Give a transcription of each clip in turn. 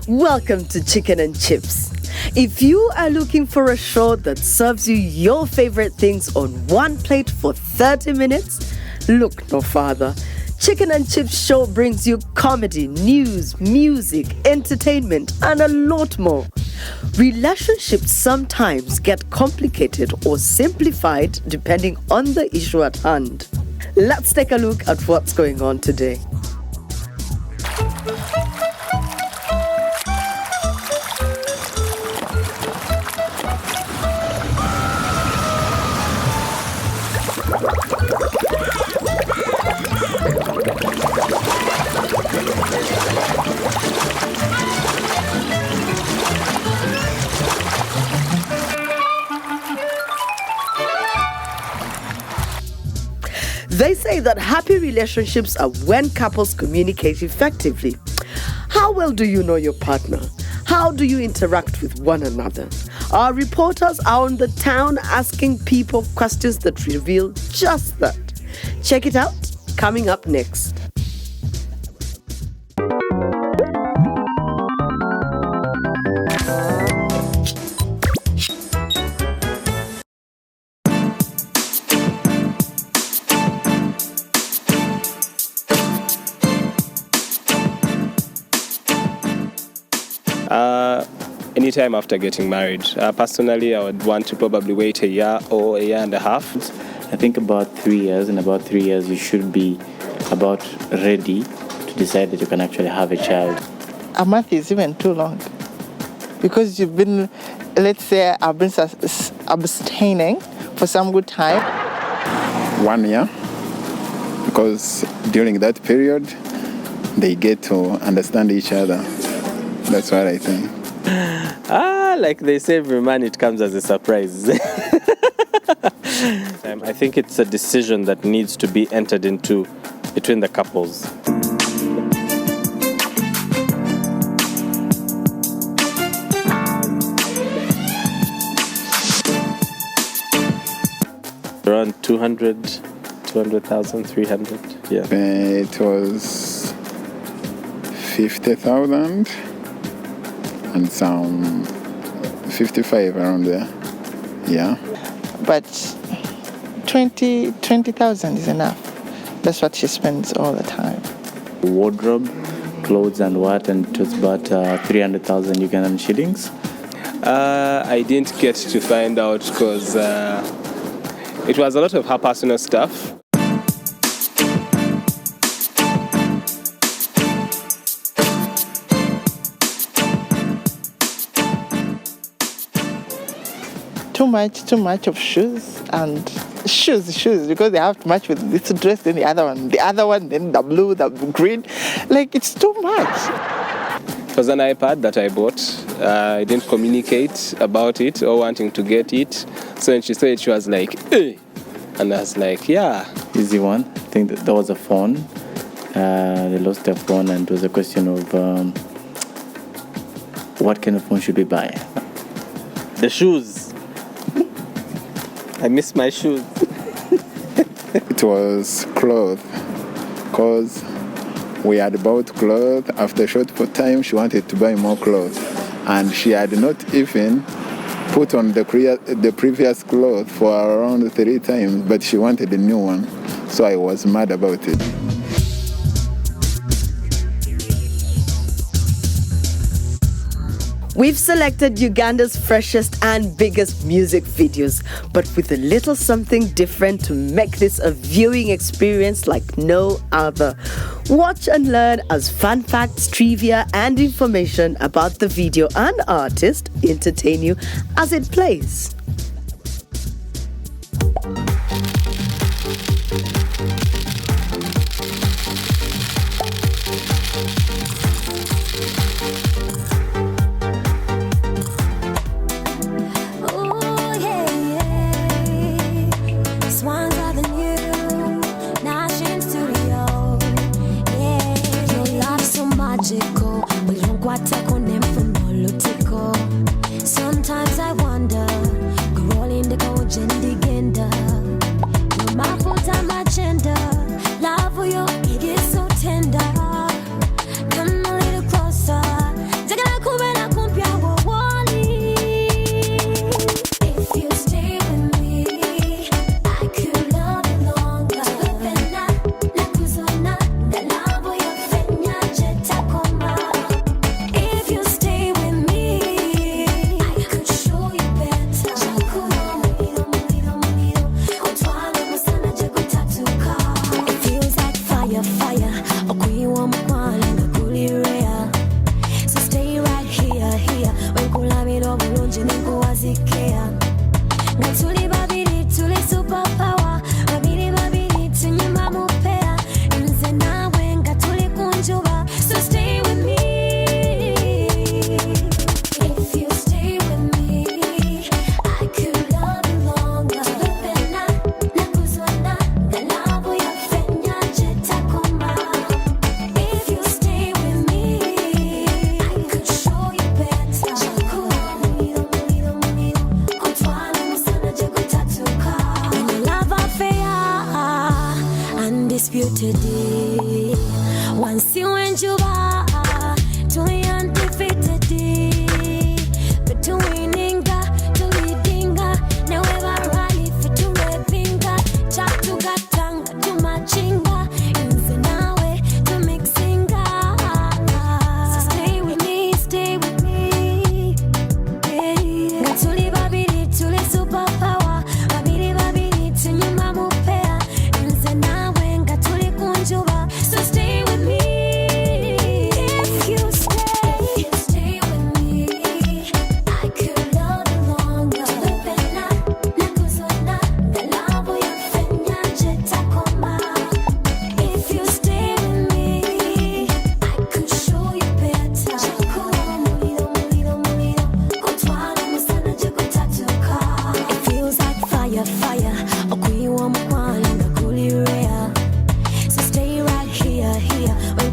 Welcome to Chicken and Chips. If you are looking for a show that serves you your favorite things on one plate for 30 minutes, look no farther. Chicken and Chips show brings you comedy, news, music, entertainment, and a lot more. Relationships sometimes get complicated or simplified depending on the issue at hand. Let's take a look at what's going on today. They say that happy relationships are when couples communicate effectively. How well do you know your partner? How do you interact with one another? Our reporters are on the town asking people questions that reveal just that. Check it out, coming up next. Anytime after getting married. Personally, I would want to probably wait a year or a year and a half. I think about 3 years. In about 3 years, you should be about ready to decide that you can actually have a child. A month is even too long because you've been, let's say, I've been abstaining for some good time. 1 year, because during that period, they get to understand each other. That's what I think. Like they say, every man, it comes as a surprise. I think it's a decision that needs to be entered into between the couples. Around 200,000, 300, yeah. It was 50,000 and some 55 around there, yeah. But 20,000 is enough. That's what she spends all the time. Wardrobe, clothes and what, and it was about 300,000 Ugandan shillings. I didn't get to find out because it was a lot of her personal stuff. Too much of shoes and shoes because they have to match with this dress, then the other one, then the blue, the green. Like, it's too much. It was an iPad that I bought. I didn't communicate about it or wanting to get it. So when she saw it, she was like, "Hey!" And I was like, yeah. Easy one. I think that there was a phone. They lost their phone, and it was a question of what kind of phone should we buy? The shoes. I miss my shoes. It was clothes, because we had bought clothes. After a short time, she wanted to buy more clothes. And she had not even put on the previous clothes for around 3 times, but she wanted a new one. So I was mad about it. We've selected Uganda's freshest and biggest music videos, but with a little something different to make this a viewing experience like no other. Watch and learn as fun facts, trivia, and information about the video and artist entertain you as it plays. Sometimes I wonder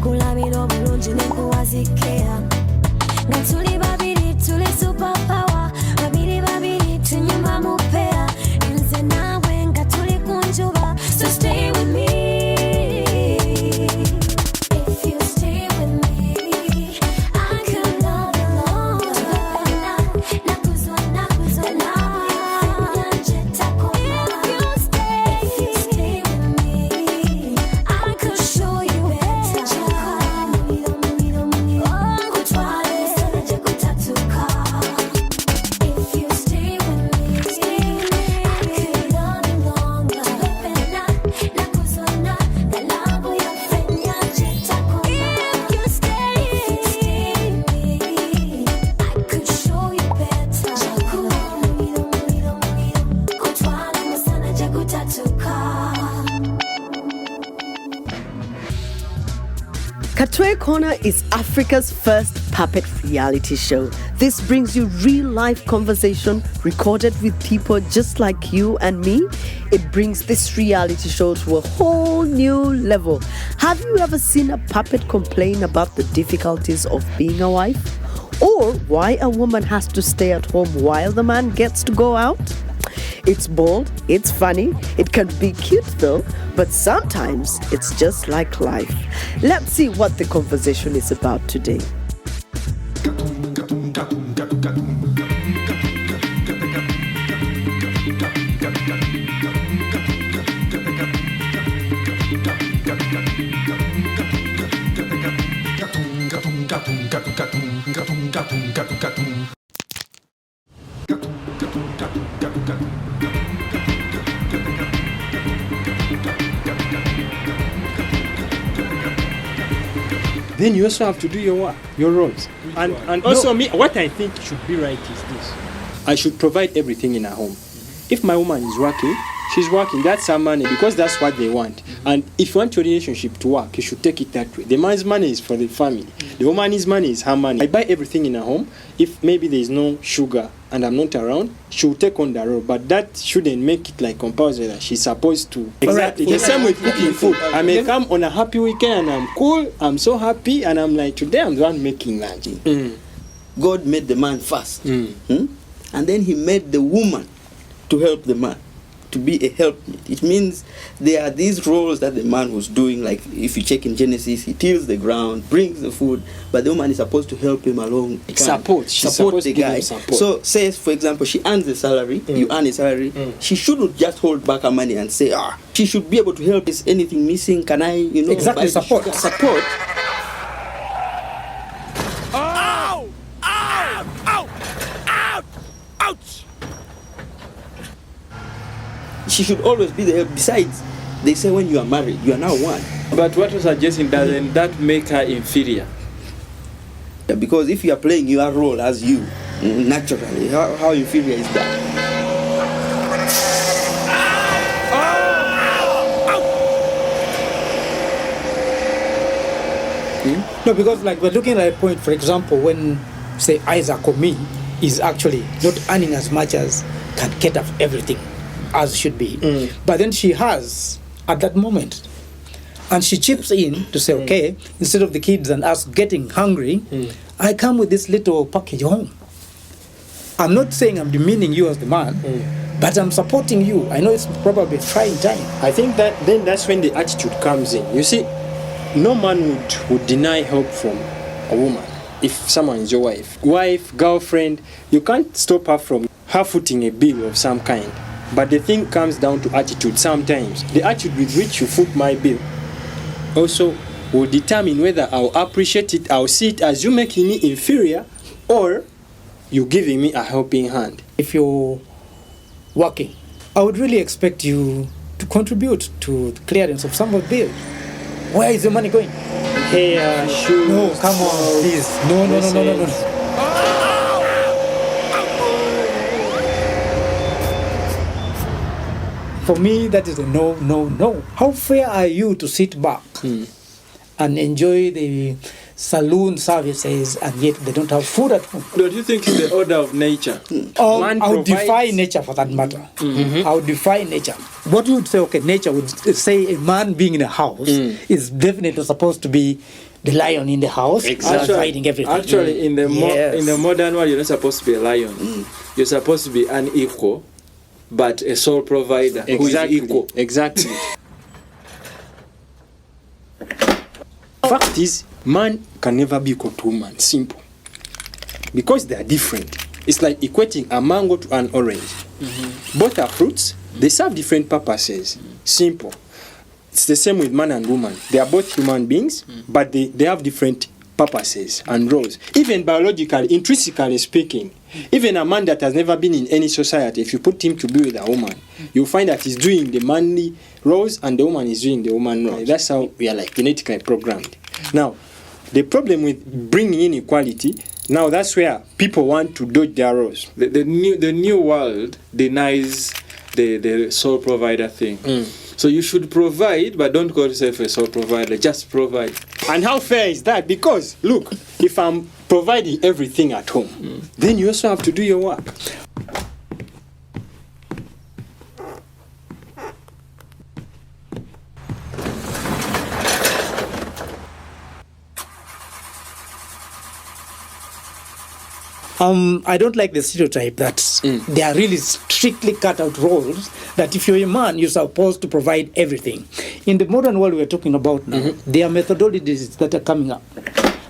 nkulabira obulungi ne nkuwazikea nga tuli babiri tuli superpower babiri tunyuma mu pair nze naawe nga tuli ku njuba so stay with me. If you stay with me I could love you longer. Nakuzwa nanje takoma. If you stay with me I could show you better. Nkutwale nje kutatuka. If you stay with me I could love you longer. Nakuzwa nalabu yafenya nje takoma. If you stay with me I could show you better. Nkutwale musana nje kutatuka. Katwe Corner is Africa's first puppet reality show. This brings you real-life conversation recorded with people just like you and me. It brings this reality show to a whole new level. Have you ever seen a puppet complain about the difficulties of being a wife? Or why a woman has to stay at home while the man gets to go out? It's bold, it's funny, it can be cute though, but sometimes it's just like life. Let's see what the conversation is about today. Then you also have to do your work, your roles. And also me, what I think should be right is this. I should provide everything in a home. If my woman is working, she's working, that's her money because that's what they want. And if you want your relationship to work, you should take it that way. The man's money is for the family. The woman's money is her money. I buy everything in a home. If maybe there is no sugar and I'm not around, she will take on the role. But that shouldn't make it like compulsory that she's supposed to. Exactly. The same with cooking food. I may come on a happy weekend and I'm cool, I'm so happy, and I'm like, today I'm the one making lunch. God made the man first. And then he made the woman to help the man, to be a helpmate. It means there are these roles that the man was doing, like if you check in Genesis, he tills the ground, brings the food, but the woman is supposed to help him along. Support the guy. So say, for example, she earns the salary, you earn a salary, she shouldn't just hold back her money and say, she should be able to help. Is anything missing? Can I, Exactly, support. Support. She should always be there. Besides, they say when you are married, you are now one. But what you're suggesting, doesn't that make her inferior? Yeah, because if you are playing your role as you, naturally, how inferior is that? No, because like we're looking at a point, for example, when say Isaac or me is actually not earning as much as can cater for everything as should be. But then she has at that moment. And she chips in to say, okay, instead of the kids and us getting hungry, I come with this little package home. I'm not saying I'm demeaning you as the man, but I'm supporting you. I know it's probably a trying time. I think that then that's when the attitude comes in. You see, no man would deny help from a woman. If someone is your wife, girlfriend, you can't stop her from her footing a bill of some kind. But the thing comes down to attitude sometimes. The attitude with which you foot my bill also will determine whether I'll appreciate it, I'll see it as you making me inferior, or you giving me a helping hand. If you're working, I would really expect you to contribute to the clearance of some of the bills. Where is the money going? Hair, shoes. No, come on, please. No. For me, that is a no. How fair are you to sit back and enjoy the saloon services and yet they don't have food at home? Don't you think it's the order of nature? I would defy nature for that matter. I would defy nature. What you would say, okay, nature would say a man being in a house is definitely supposed to be the lion in the house, providing everything. Actually, in the Yes. in the modern world, you're not supposed to be a lion. You're supposed to be unequal, but a sole provider who is equal. Exactly. Fact is, man can never be equal to woman. Simple. Because they are different. It's like equating a mango to an orange. Both are fruits. They serve different purposes. Simple. It's the same with man and woman. They are both human beings, but they have different purposes and roles. Even biologically, intrinsically speaking, even a man that has never been in any society, if you put him to be with a woman, you'll find that he's doing the manly roles and the woman is doing the woman roles. That's how we are like genetically programmed. Now, the problem with bringing in equality, now that's where people want to dodge their roles. The new world denies the sole provider thing. So you should provide, but don't call yourself a sole provider. Just provide. And how fair is that? Because, look, if I'm providing everything at home, then you also have to do your work. I don't like the stereotype that they are really strictly cut out roles, that if you're a man, you're supposed to provide everything. In the modern world we're talking about now, there are methodologies that are coming up.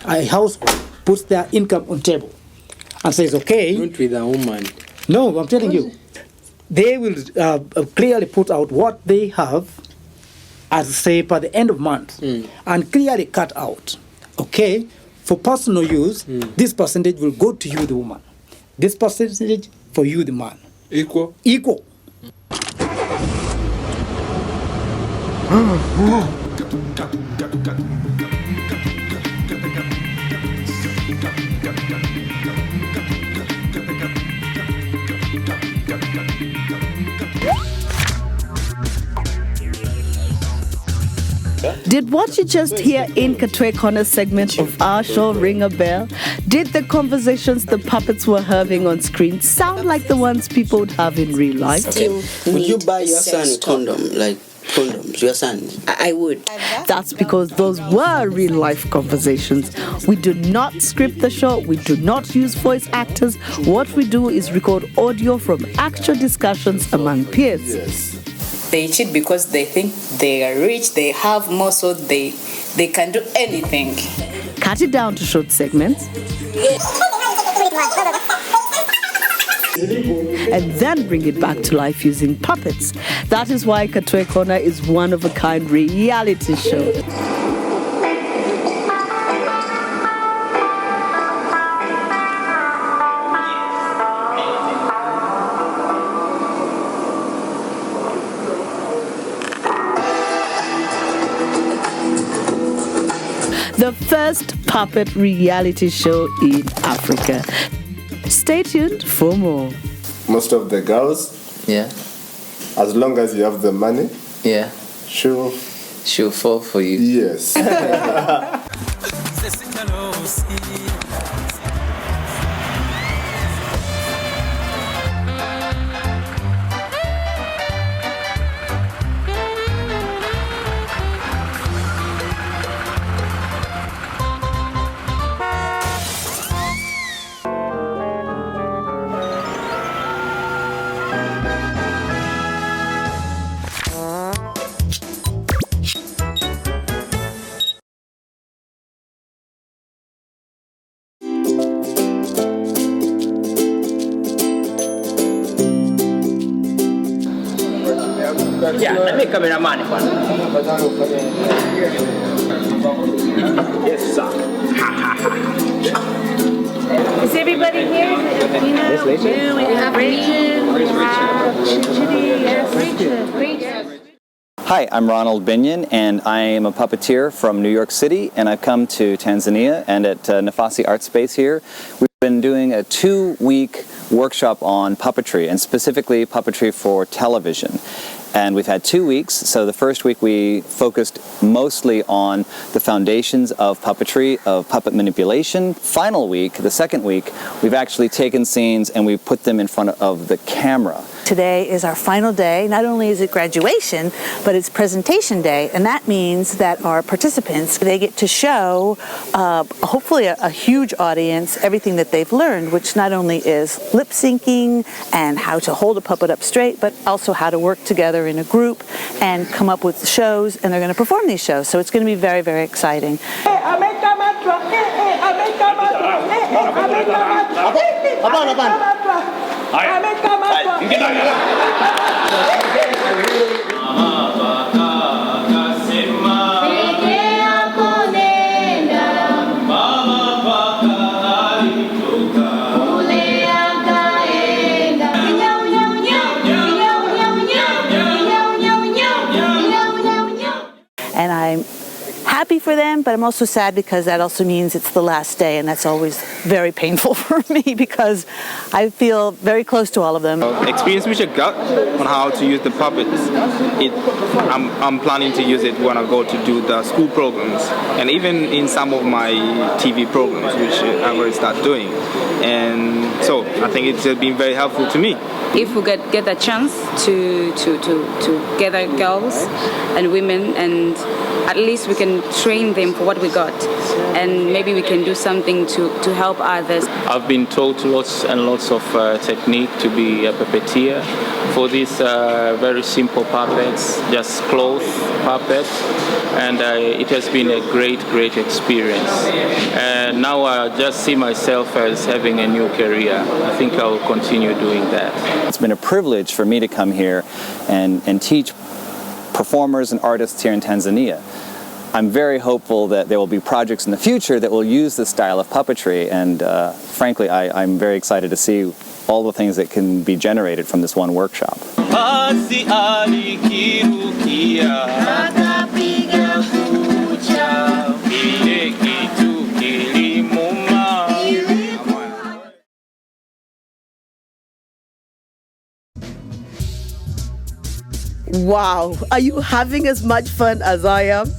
A household puts their income on table and says, okay. Not with a woman. No, I'm telling you. They will clearly put out what they have as, say, per the end of month, and clearly cut out, okay, for personal use, this percentage will go to you, the woman. This percentage for you, the man. Equal? Equal. Did what you just hear in Katwe Corner's segment of our show ring a bell? Did the conversations the puppets were having on screen sound like the ones people would have in real life? Would you buy your son a condom, like condoms, your son? I would. That's because those were real life conversations. We do not script the show, we do not use voice actors. What we do is record audio from actual discussions among peers. They cheat because they think they are rich, they have more, so they can do anything. Cut it down to short segments. And then bring it back to life using puppets. That is why Katwe Corner is one of a kind reality show. The first puppet reality show in Africa. Stay tuned for more. Most of the girls, as long as you have the money, she'll fall for you. Yes. Yeah, let me cameraman. Yes, sir. Is everybody here? Yes, Rachel. We have Rachel. We have Rachel. Hi, I'm Ronald Binion, and I am a puppeteer from New York City, and I've come to Tanzania and at Nafasi Art Space here. We've been doing a 2-week workshop on puppetry, and specifically puppetry for television. And we've had 2 weeks. So the first week we focused mostly on the foundations of puppetry, of puppet manipulation. Final week, the second week, we've actually taken scenes and we put them in front of the camera. Today is our final day. Not only is it graduation, but it's presentation day, and that means that our participants, they get to show, hopefully a huge audience, everything that they've learned, which not only is lip syncing and how to hold a puppet up straight, but also how to work together in a group and come up with shows, and they're going to perform these shows. So it's going to be very, very exciting. And I'm happy for them, but I'm also sad because that also means it's the last day, and that's always very painful for me because I feel very close to all of them. Experience which I got on how to use the puppets, I'm planning to use it when I go to do the school programs, and even in some of my TV programs, which I've already started doing. And so I think it's been very helpful to me. If we get a chance to gather girls and women, and at least we can train them for what we got, and maybe we can do something to help others. I've been taught lots and lots of technique to be a puppeteer for these very simple puppets, just cloth puppet, and it has been a great experience. And now I just see myself as having a new career. I think I'll continue doing that. It's been a privilege for me to come here and teach performers and artists here in Tanzania. I'm very hopeful that there will be projects in the future that will use this style of puppetry, and frankly, I'm very excited to see all the things that can be generated from this one workshop. Wow, are you having as much fun as I am?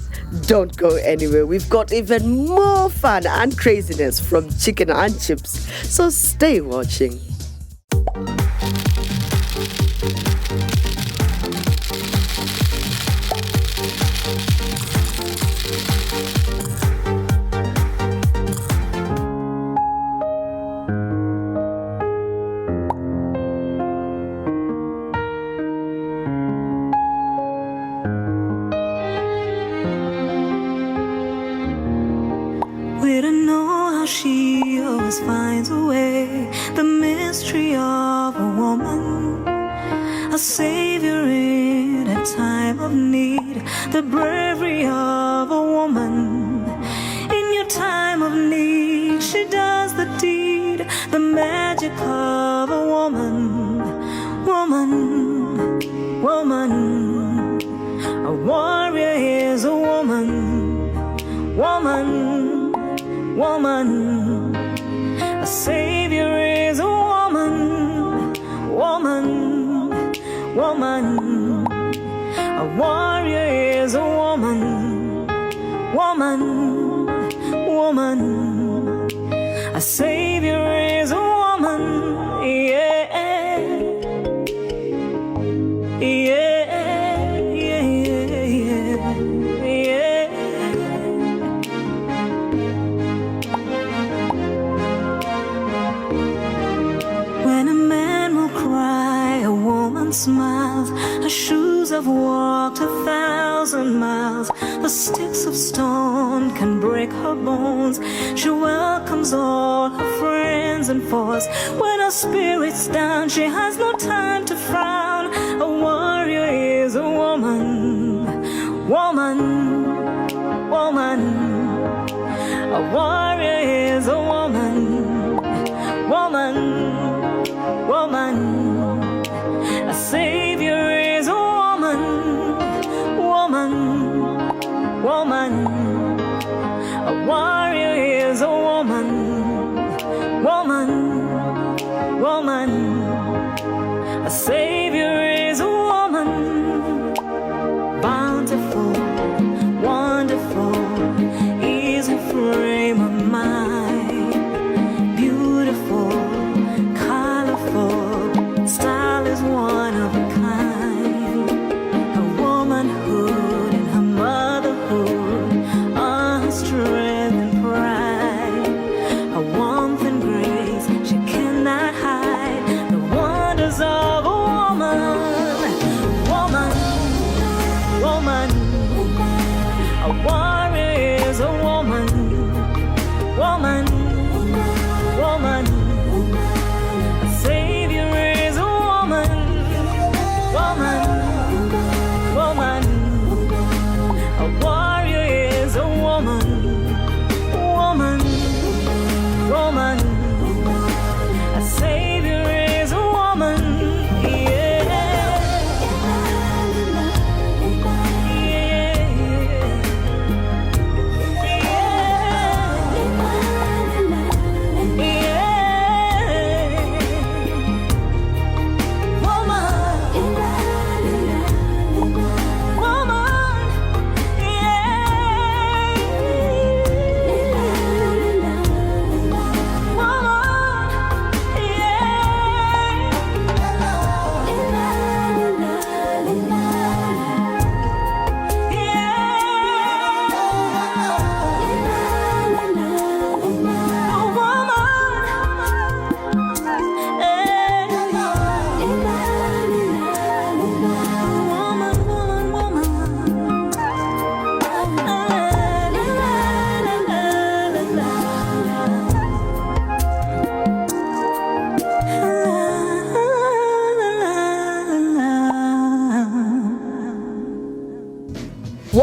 Don't go anywhere. We've got even more fun and craziness from Chicken and Chips, so stay watching. We don't know how she always finds a way. The mystery of a woman, a savior in a time of need. The bravery of a woman in your time of need. She does the deed, the magic of a woman. Woman, woman, a warrior is a woman. Woman, woman, a savior is a woman. Woman, woman, a warrior is a woman. Woman, woman, a savior is a woman. Yeah, yeah. Smiles, her shoes have walked 1,000 miles. The sticks of stone can break her bones. She welcomes all her friends and foes. When her spirit's down, she has no time to frown. A warrior is a woman. Woman, woman, a warrior is a woman. Woman, woman, a savior is a woman. Woman, woman, a warrior is a woman. Woman, woman, a savior is a woman. Bountiful,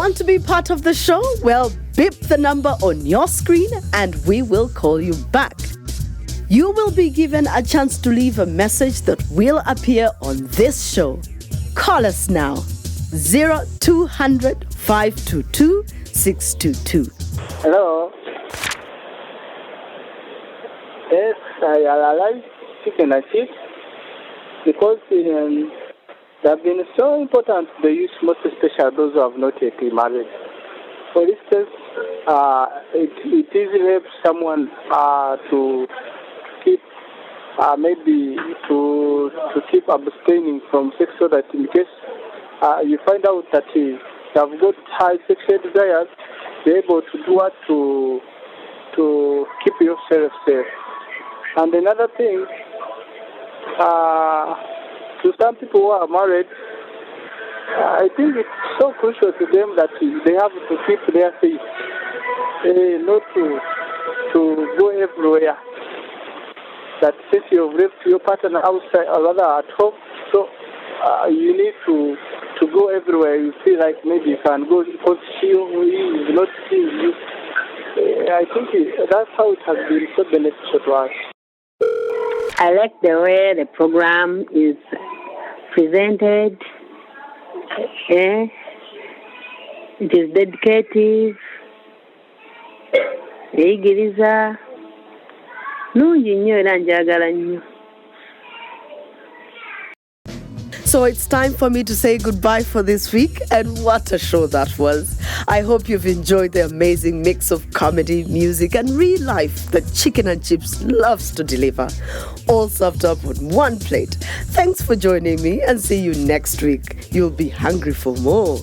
Want to be part of the show? Well, beep the number on your screen and we will call you back. You will be given a chance to leave a message that will appear on this show. Call us now. 0200 522 622. Hello. Yes, I like chicken and chips because they have been so important to the youth, most especially those who have not yet married. For instance, it easily helps someone to keep maybe to keep abstaining from sex, so that in case you find out that you have got high sexual desires, you're able to do what to keep yourself safe. And another thing, to some people who are married, I think it's so crucial to them that they have to keep their faith, not to go everywhere. That since you've left your partner outside or rather at home, so you need to go everywhere. You feel like maybe you can go because he is not seeing you. I think that's how it has been so beneficial to us. I like the way the program is presented. It is dedicated. Eyigiriza. Nungi nnyo era njagala nnyo. So it's time for me to say goodbye for this week, and what a show that was. I hope you've enjoyed the amazing mix of comedy, music and real life that Chicken and Chips loves to deliver, all served up on one plate. Thanks for joining me and see you next week. You'll be hungry for more.